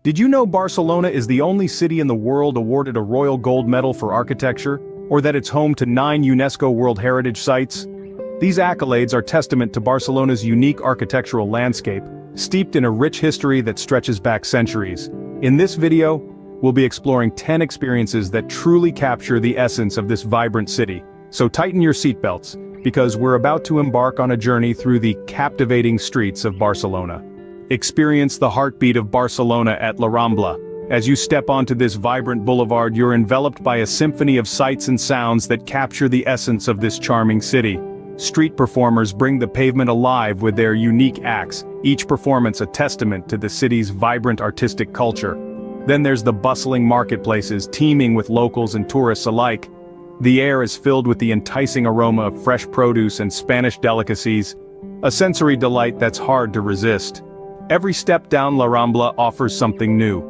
Did you know Barcelona is the only city in the world awarded a Royal Gold Medal for architecture, or that it's home to 9 UNESCO World Heritage Sites? These accolades are testament to Barcelona's unique architectural landscape, steeped in a rich history that stretches back centuries. In this video, we'll be exploring 10 experiences that truly capture the essence of this vibrant city. So tighten your seatbelts, because we're about to embark on a journey through the captivating streets of Barcelona. Experience the heartbeat of Barcelona at La Rambla. As you step onto this vibrant boulevard, you're enveloped by a symphony of sights and sounds that capture the essence of this charming city. Street performers bring the pavement alive with their unique acts, each performance a testament to the city's vibrant artistic culture. Then there's the bustling marketplaces teeming with locals and tourists alike. The air is filled with the enticing aroma of fresh produce and Spanish delicacies, a sensory delight that's hard to resist. Every step down La Rambla offers something new.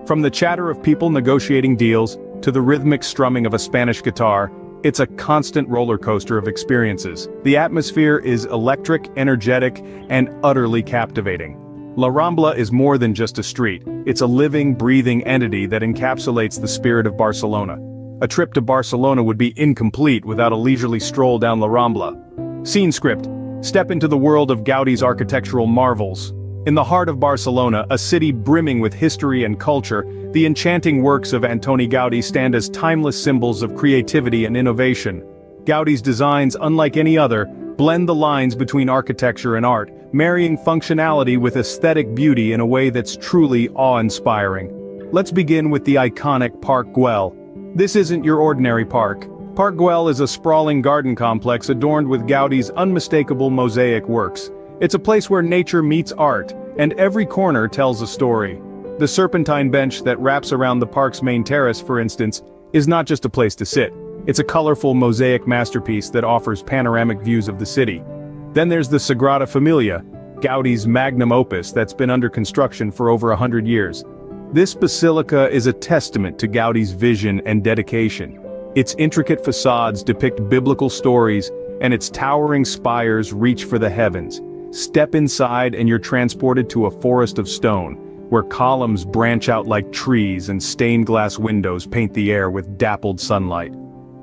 From the chatter of people negotiating deals, to the rhythmic strumming of a Spanish guitar, it's a constant roller coaster of experiences. The atmosphere is electric, energetic, and utterly captivating. La Rambla is more than just a street, it's a living, breathing entity that encapsulates the spirit of Barcelona. A trip to Barcelona would be incomplete without a leisurely stroll down La Rambla. Scene script: step into the world of Gaudí's architectural marvels. In the heart of Barcelona, a city brimming with history and culture, the enchanting works of Antoni Gaudí stand as timeless symbols of creativity and innovation. Gaudí's designs, unlike any other, blend the lines between architecture and art, marrying functionality with aesthetic beauty in a way that's truly awe-inspiring. Let's begin with the iconic Park Güell. This isn't your ordinary park. Park Güell is a sprawling garden complex adorned with Gaudí's unmistakable mosaic works. It's a place where nature meets art, and every corner tells a story. The serpentine bench that wraps around the park's main terrace, for instance, is not just a place to sit. It's a colorful mosaic masterpiece that offers panoramic views of the city. Then there's the Sagrada Familia, Gaudí's magnum opus that's been under construction for over 100 years. This basilica is a testament to Gaudí's vision and dedication. Its intricate facades depict biblical stories, and its towering spires reach for the heavens. Step inside and you're transported to a forest of stone, where columns branch out like trees and stained glass windows paint the air with dappled sunlight.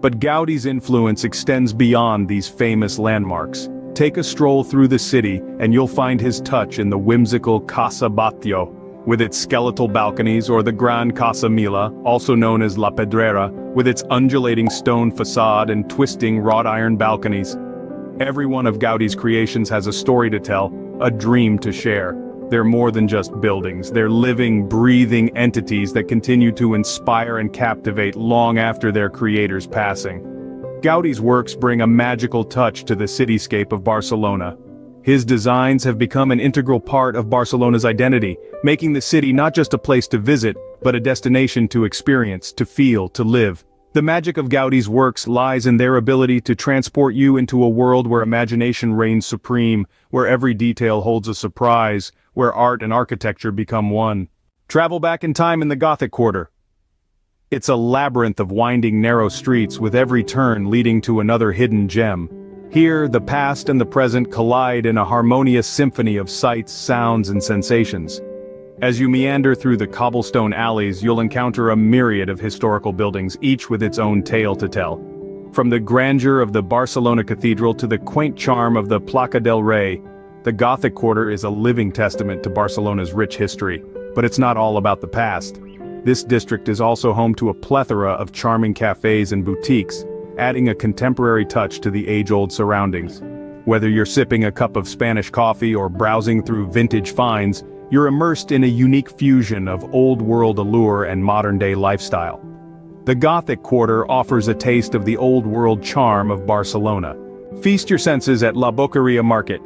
But Gaudí's influence extends beyond these famous landmarks. Take a stroll through the city and you'll find his touch in the whimsical Casa Batlló, with its skeletal balconies, or the Gran Casa Mila, also known as La Pedrera, with its undulating stone facade and twisting wrought iron balconies. Every one of Gaudí's creations has a story to tell, a dream to share. They're more than just buildings, they're living, breathing entities that continue to inspire and captivate long after their creator's passing. Gaudí's works bring a magical touch to the cityscape of Barcelona. His designs have become an integral part of Barcelona's identity, making the city not just a place to visit, but a destination to experience, to feel, to live. The magic of Gaudí's works lies in their ability to transport you into a world where imagination reigns supreme, where every detail holds a surprise, where art and architecture become one. Travel back in time in the Gothic Quarter. It's a labyrinth of winding narrow streets with every turn leading to another hidden gem. Here, the past and the present collide in a harmonious symphony of sights, sounds, and sensations. As you meander through the cobblestone alleys, you'll encounter a myriad of historical buildings, each with its own tale to tell. From the grandeur of the Barcelona Cathedral to the quaint charm of the Plaça del Rei, the Gothic Quarter is a living testament to Barcelona's rich history. But it's not all about the past. This district is also home to a plethora of charming cafes and boutiques, adding a contemporary touch to the age-old surroundings. Whether you're sipping a cup of Spanish coffee or browsing through vintage finds, you're immersed in a unique fusion of old-world allure and modern-day lifestyle. The Gothic Quarter offers a taste of the old-world charm of Barcelona. Feast your senses at La Boqueria Market.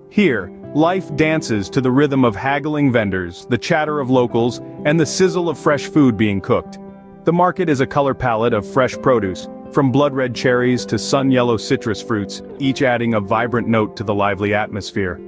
Here, life dances to the rhythm of haggling vendors, the chatter of locals, and the sizzle of fresh food being cooked. The market is a color palette of fresh produce, from blood-red cherries to sun-yellow citrus fruits, each adding a vibrant note to the lively atmosphere.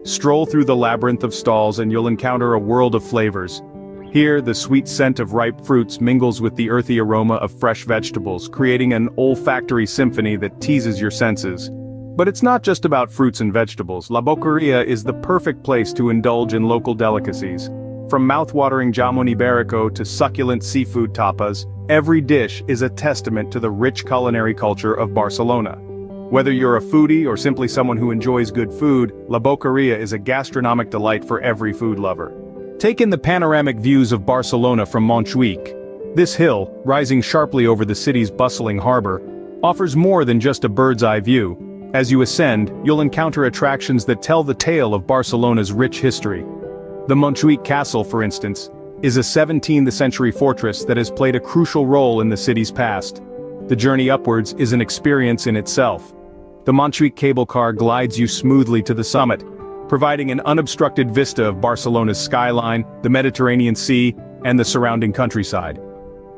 Stroll through the labyrinth of stalls and you'll encounter a world of flavors. Here, the sweet scent of ripe fruits mingles with the earthy aroma of fresh vegetables, creating an olfactory symphony that teases your senses. But it's not just about fruits and vegetables. La Boqueria is the perfect place to indulge in local delicacies. From mouth-watering jamon iberico to succulent seafood tapas, every dish is a testament to the rich culinary culture of Barcelona. Whether you're a foodie or simply someone who enjoys good food, La Boqueria is a gastronomic delight for every food lover. Take in the panoramic views of Barcelona from Montjuïc. This hill, rising sharply over the city's bustling harbor, offers more than just a bird's-eye view. As you ascend, you'll encounter attractions that tell the tale of Barcelona's rich history. The Montjuïc Castle, for instance, is a 17th-century fortress that has played a crucial role in the city's past. The journey upwards is an experience in itself. The Montjuïc cable car glides you smoothly to the summit, providing an unobstructed vista of Barcelona's skyline, the Mediterranean Sea, and the surrounding countryside.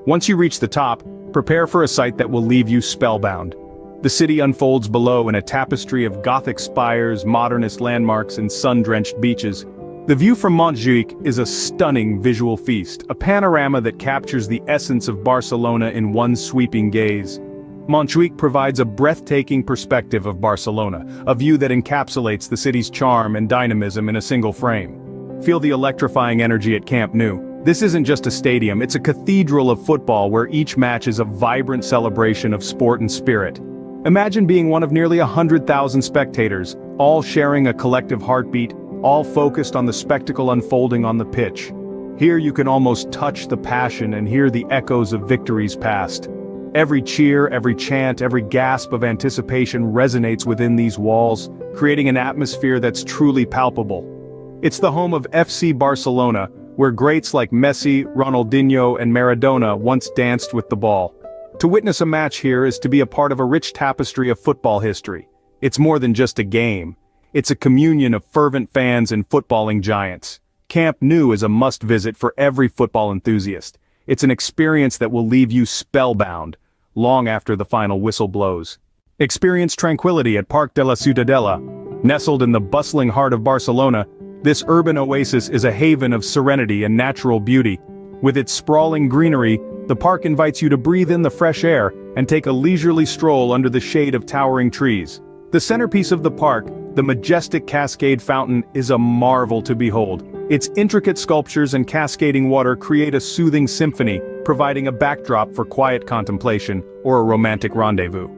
Once you reach the top, prepare for a sight that will leave you spellbound. The city unfolds below in a tapestry of Gothic spires, modernist landmarks, and sun-drenched beaches. The view from Montjuïc is a stunning visual feast, a panorama that captures the essence of Barcelona in one sweeping gaze. Montjuïc provides a breathtaking perspective of Barcelona, a view that encapsulates the city's charm and dynamism in a single frame. Feel the electrifying energy at Camp Nou. This isn't just a stadium, it's a cathedral of football where each match is a vibrant celebration of sport and spirit. Imagine being one of nearly 100,000 spectators, all sharing a collective heartbeat, all focused on the spectacle unfolding on the pitch. Here you can almost touch the passion and hear the echoes of victories past. Every cheer, every chant, every gasp of anticipation resonates within these walls, creating an atmosphere that's truly palpable. It's the home of FC Barcelona, where greats like Messi, Ronaldinho, and Maradona once danced with the ball. To witness a match here is to be a part of a rich tapestry of football history. It's more than just a game. It's a communion of fervent fans and footballing giants. Camp Nou is a must-visit for every football enthusiast. It's an experience that will leave you spellbound, long after the final whistle blows. Experience tranquility at Parc de la Ciutadella. Nestled in the bustling heart of Barcelona, this urban oasis is a haven of serenity and natural beauty. With its sprawling greenery, the park invites you to breathe in the fresh air and take a leisurely stroll under the shade of towering trees. The centerpiece of the park, the majestic cascade fountain, is a marvel to behold. Its intricate sculptures and cascading water create a soothing symphony, providing a backdrop for quiet contemplation or a romantic rendezvous.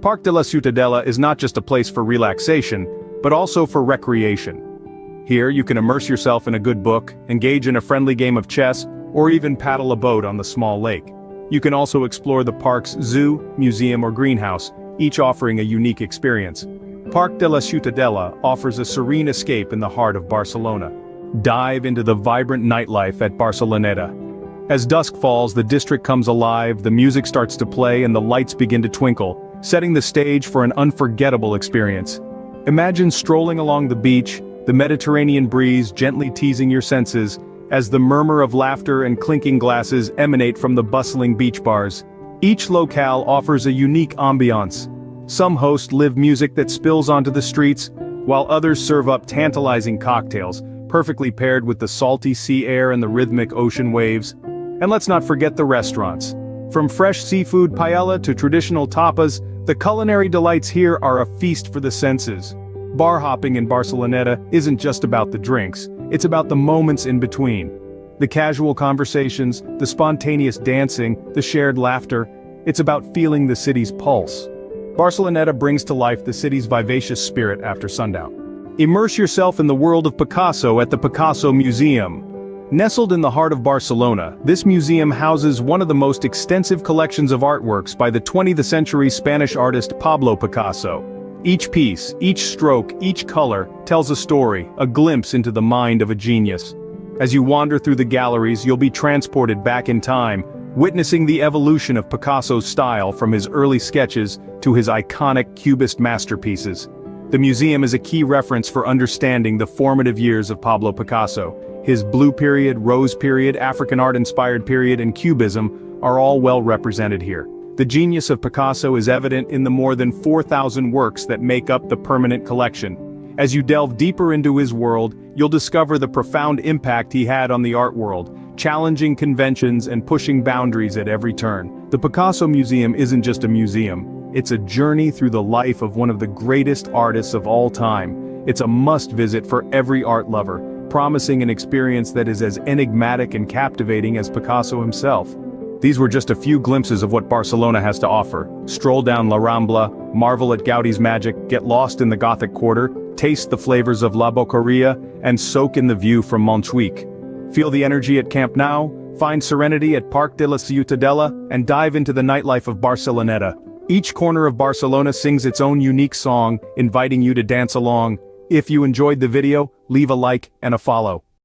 Parc de la Ciutadella is not just a place for relaxation, but also for recreation. Here you can immerse yourself in a good book, engage in a friendly game of chess, or even paddle a boat on the small lake. You can also explore the park's zoo, museum, or greenhouse, each offering a unique experience. Parc de la Ciutadella offers a serene escape in the heart of Barcelona. Dive into the vibrant nightlife at Barceloneta. As dusk falls, the district comes alive, the music starts to play, and the lights begin to twinkle, setting the stage for an unforgettable experience. Imagine strolling along the beach, the Mediterranean breeze gently teasing your senses, as the murmur of laughter and clinking glasses emanate from the bustling beach bars. Each locale offers a unique ambiance. Some host live music that spills onto the streets, while others serve up tantalizing cocktails, perfectly paired with the salty sea air and the rhythmic ocean waves. And let's not forget the restaurants. From fresh seafood paella to traditional tapas, the culinary delights here are a feast for the senses. Bar hopping in Barceloneta isn't just about the drinks, it's about the moments in between. The casual conversations, the spontaneous dancing, the shared laughter. It's about feeling the city's pulse. Barceloneta brings to life the city's vivacious spirit after sundown. Immerse yourself in the world of Picasso at the Picasso Museum. Nestled in the heart of Barcelona, this museum houses one of the most extensive collections of artworks by the 20th century Spanish artist Pablo Picasso. Each piece, each stroke, each color, tells a story, a glimpse into the mind of a genius. As you wander through the galleries, you'll be transported back in time, witnessing the evolution of Picasso's style from his early sketches to his iconic Cubist masterpieces. The museum is a key reference for understanding the formative years of Pablo Picasso. His Blue Period, Rose Period, African art-inspired period, and Cubism are all well represented here. The genius of Picasso is evident in the more than 4,000 works that make up the permanent collection. As you delve deeper into his world, you'll discover the profound impact he had on the art world, challenging conventions and pushing boundaries at every turn. The Picasso Museum isn't just a museum, it's a journey through the life of one of the greatest artists of all time. It's a must-visit for every art lover. promising an experience that is as enigmatic and captivating as Picasso himself. These were just a few glimpses of what Barcelona has to offer. Stroll down La Rambla, marvel at Gaudí's magic, get lost in the Gothic Quarter, taste the flavors of La Boqueria, and soak in the view from Montjuic. Feel the energy at Camp Nou, find serenity at Parc de la Ciutadella, and dive into the nightlife of Barceloneta. Each corner of Barcelona sings its own unique song, inviting you to dance along. If you enjoyed the video, leave a like and a follow.